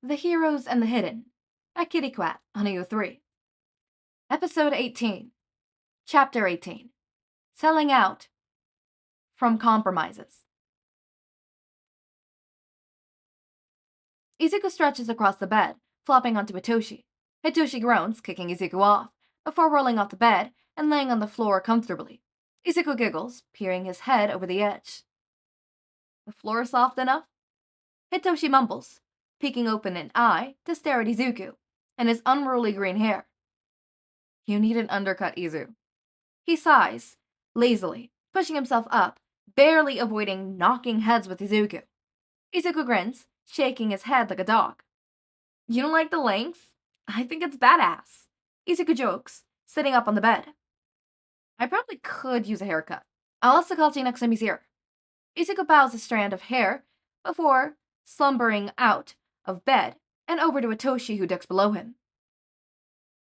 The Heroes and the Hidden by Kitty Quat on AO3. Episode 18. Chapter 18. Selling Out from Compromises. Izuku stretches across the bed, flopping onto Hitoshi. Hitoshi groans, kicking Izuku off, before rolling off the bed and laying on the floor comfortably. Izuku giggles, peering his head over the edge. The floor soft enough? Hitoshi mumbles, peeking open an eye to stare at Izuku and his unruly green hair. You need an undercut, Izu. He sighs, lazily, pushing himself up, barely avoiding knocking heads with Izuku. Izuku grins, shaking his head like a dog. You don't like the length? I think it's badass. Izuku jokes, sitting up on the bed. I probably could use a haircut. I'll ask Tsukauchi next time he's here. Izuku bows a strand of hair before slumbering out of bed and over to Hitoshi, who ducks below him.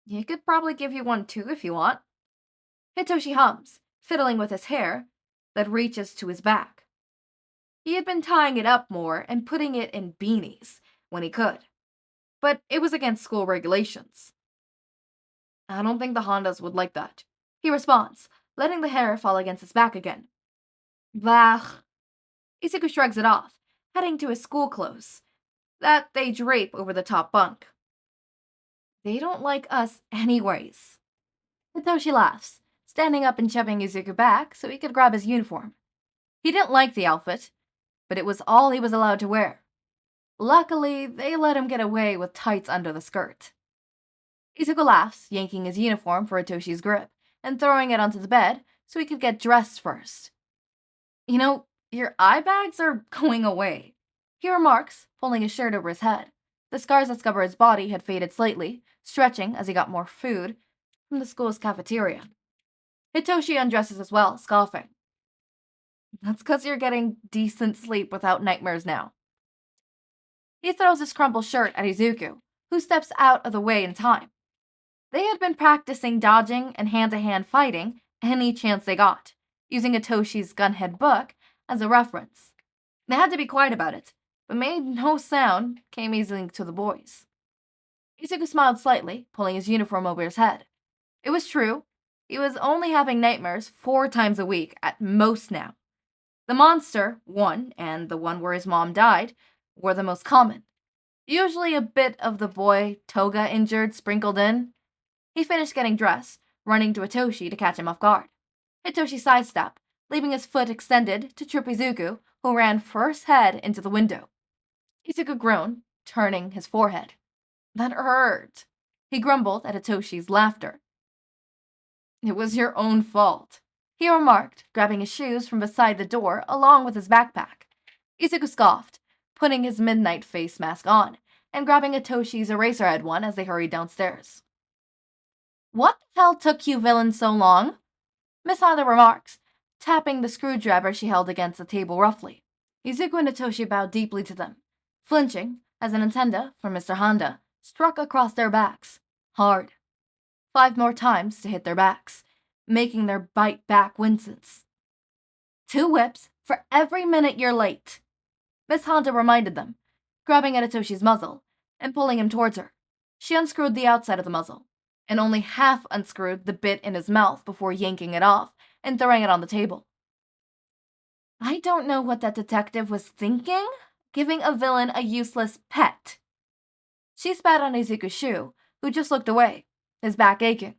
He could probably give you one too if you want. Hitoshi hums, fiddling with his hair that reaches to his back. He had been tying it up more and putting it in beanies when he could, but it was against school regulations. I don't think the Hondas would like that, he responds, letting the hair fall against his back again. Bah. Izuku shrugs it off, heading to his school clothes that they drape over the top bunk. They don't like us anyways. Hitoshi laughs, standing up and shoving Izuku back so he could grab his uniform. He didn't like the outfit, but it was all he was allowed to wear. Luckily, they let him get away with tights under the skirt. Izuku laughs, yanking his uniform for Hitoshi's grip and throwing it onto the bed so he could get dressed first. You know, your eye bags are going away, he remarks, pulling his shirt over his head. The scars that cover his body had faded slightly, stretching as he got more food from the school's cafeteria. Hitoshi undresses as well, scoffing. That's 'cause you're getting decent sleep without nightmares now. He throws his crumpled shirt at Izuku, who steps out of the way in time. They had been practicing dodging and hand-to-hand fighting any chance they got, using Hitoshi's gunhead book as a reference. They had to be quiet about it, but made no sound came easily to the boys. Izuku smiled slightly, pulling his uniform over his head. It was true. He was only having nightmares 4 times a week at most now. The monster one and the one where his mom died were the most common. Usually a bit of the boy toga injured sprinkled in. He finished getting dressed, running to Hitoshi to catch him off guard. Hitoshi sidestepped, leaving his foot extended to trip Izuku, who ran first head into the window. Izuku groaned, turning his forehead. That hurt. He grumbled at Hitoshi's laughter. It was your own fault, he remarked, grabbing his shoes from beside the door along with his backpack. Izuku scoffed, putting his midnight face mask on, and grabbing Hitoshi's Eraserhead one as they hurried downstairs. What the hell took you villains so long? Miss Honda remarks, tapping the screwdriver she held against the table roughly. Izuku and Hitoshi bowed deeply to them, flinching as an antenna from Mr. Honda struck across their backs, hard. 5 more times to hit their backs, making their bite back winces. 2 whips for every minute you're late, Miss Honda reminded them, grabbing at Hitoshi's muzzle and pulling him towards her. She unscrewed the outside of the muzzle, and only half unscrewed the bit in his mouth before yanking it off and throwing it on the table. I don't know what that detective was thinking, giving a villain a useless pet. She spat on Izuku's shoe, who just looked away, his back aching.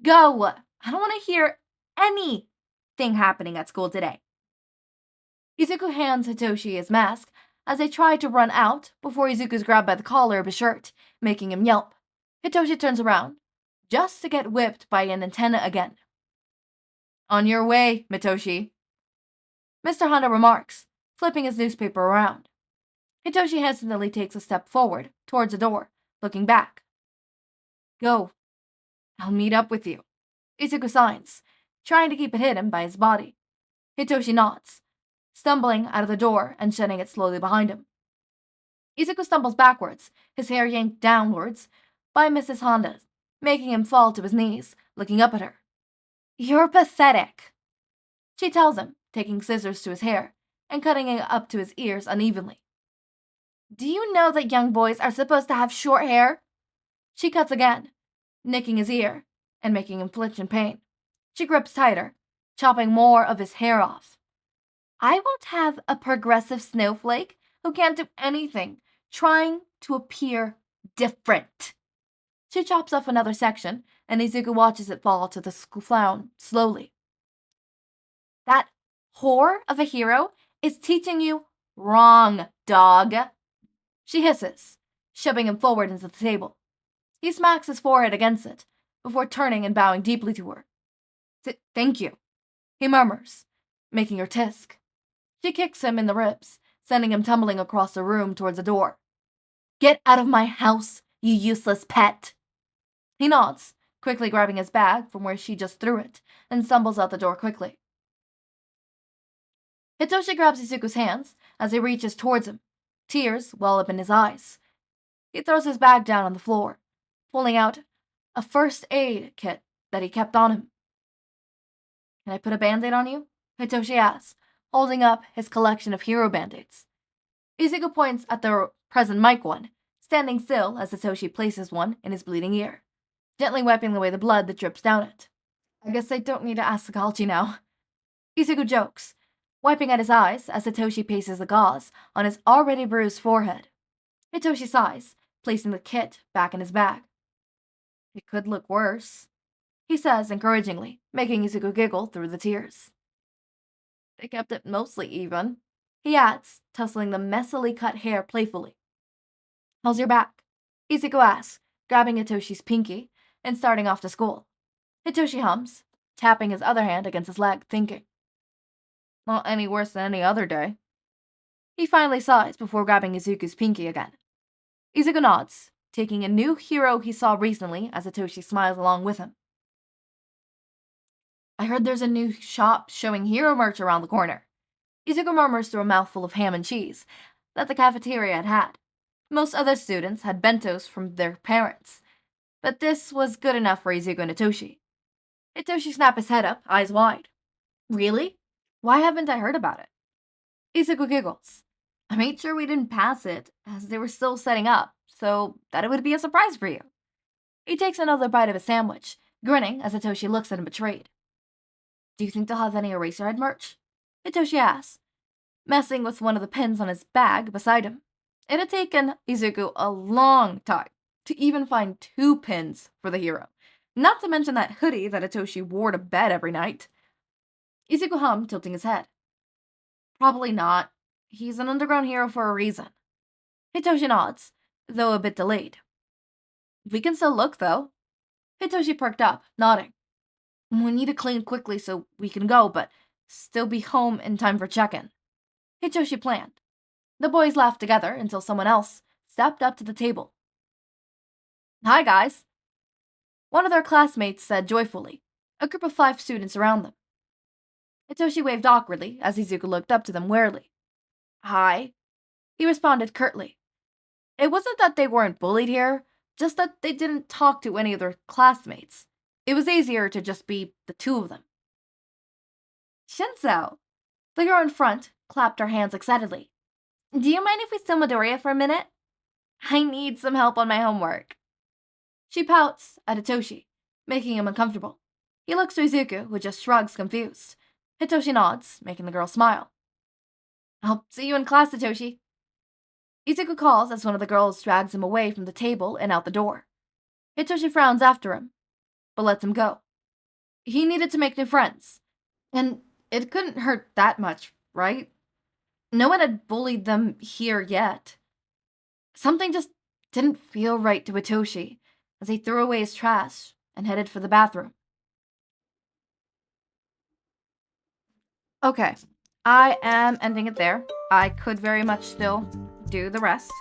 Go! I don't want to hear anything happening at school today. Izuku hands Hitoshi his mask as they try to run out before Izuku's grabbed by the collar of his shirt, making him yelp. Hitoshi turns around, just to get whipped by an antenna again. On your way, Mitoshi, Mr. Honda remarks, flipping his newspaper around. Hitoshi hesitantly takes a step forward, towards the door, looking back. Go. I'll meet up with you, Izuku signs, trying to keep it hidden by his body. Hitoshi nods, stumbling out of the door and shutting it slowly behind him. Izuku stumbles backwards, his hair yanked downwards by Mrs. Honda, making him fall to his knees, looking up at her. You're pathetic, she tells him, taking scissors to his hair and cutting it up to his ears unevenly. Do you know that young boys are supposed to have short hair? She cuts again, nicking his ear and making him flinch in pain. She grips tighter, chopping more of his hair off. I won't have a progressive snowflake who can't do anything, trying to appear different. She chops off another section, and Izuku watches it fall to the ground slowly. That whore of a hero is teaching you wrong, dog. She hisses, shoving him forward into the table. He smacks his forehead against it, before turning and bowing deeply to her. Thank you, he murmurs, making her tisk. She kicks him in the ribs, sending him tumbling across the room towards the door. Get out of my house, you useless pet. He nods, quickly grabbing his bag from where she just threw it, and stumbles out the door quickly. Hitoshi grabs Izuku's hands as he reaches towards him. Tears well up in his eyes. He throws his bag down on the floor, pulling out a first aid kit that he kept on him. Can I put a band-aid on you? Hitoshi asks, holding up his collection of hero band-aids. Izuku points at the present mic one, standing still as Hitoshi places one in his bleeding ear, gently wiping away the blood that drips down it. I guess I don't need to ask Tsukauchi now. Izuku jokes, wiping at his eyes as Hitoshi paces the gauze on his already bruised forehead. Hitoshi sighs, placing the kit back in his bag. It could look worse, he says encouragingly, making Izuku giggle through the tears. They kept it mostly even, he adds, tussling the messily cut hair playfully. How's your back? Izuku asks, grabbing Hitoshi's pinky and starting off to school. Hitoshi hums, tapping his other hand against his leg, thinking. Not any worse than any other day. He finally sighs before grabbing Izuku's pinky again. Izuku nods, taking a new hero he saw recently as Hitoshi smiles along with him. I heard there's a new shop showing hero merch around the corner. Izuku murmurs through a mouthful of ham and cheese that the cafeteria had had. Most other students had bentos from their parents, but this was good enough for Izuku and Hitoshi. Hitoshi snapped his head up, eyes wide. Really? Why haven't I heard about it? Izuku giggles. I made sure we didn't pass it, as they were still setting up, so that it would be a surprise for you. He takes another bite of his sandwich, grinning as Hitoshi looks at him betrayed. Do you think they'll have any Eraserhead merch? Hitoshi asks, messing with one of the pins on his bag beside him. It had taken Izuku a long time to even find 2 pins for the hero, not to mention that hoodie that Hitoshi wore to bed every night. Izuku hummed, tilting his head. Probably not. He's an underground hero for a reason. Hitoshi nods, though a bit delayed. We can still look, though. Hitoshi perked up, nodding. We need to clean quickly so we can go, but still be home in time for check-in. Hitoshi planned. The boys laughed together until someone else stepped up to the table. Hi, guys. One of their classmates said joyfully, a group of 5 students around them. Hitoshi waved awkwardly as Izuku looked up to them warily. Hi, he responded curtly. It wasn't that they weren't bullied here, just that they didn't talk to any of their classmates. It was easier to just be the 2 of them. Shinsou, the girl in front, clapped her hands excitedly. Do you mind if we steal Midoriya for a minute? I need some help on my homework. She pouts at Hitoshi, making him uncomfortable. He looks to Izuku, who just shrugs, confused. Hitoshi nods, making the girl smile. I'll see you in class, Hitoshi. Izuku calls as one of the girls drags him away from the table and out the door. Hitoshi frowns after him, but lets him go. He needed to make new friends, and it couldn't hurt that much, right? No one had bullied them here yet. Something just didn't feel right to Hitoshi as he threw away his trash and headed for the bathroom. Okay, I am ending it there. I could very much still do the rest.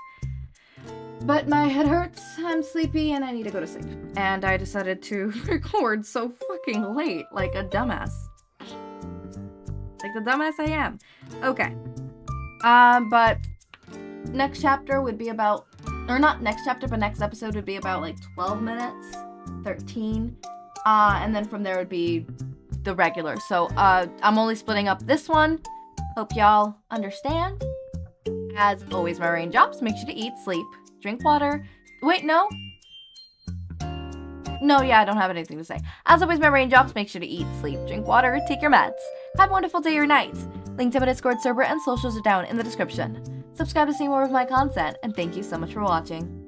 But my head hurts, I'm sleepy, and I need to go to sleep. And I decided to record so fucking late, like a dumbass. Like the dumbass I am. Okay. But next chapter would be about, or not next chapter, but next episode would be about like 12 minutes, 13. And then from there would be the regular. So I'm only splitting up this one. Hope y'all understand. As always, my raindrops, make sure to eat, sleep, drink water. Wait, no? No, yeah, I don't have anything to say. As always, my raindrops, make sure to eat, sleep, drink water, take your meds. Have a wonderful day or night. Link to my Discord server and socials are down in the description. Subscribe to see more of my content, and thank you so much for watching.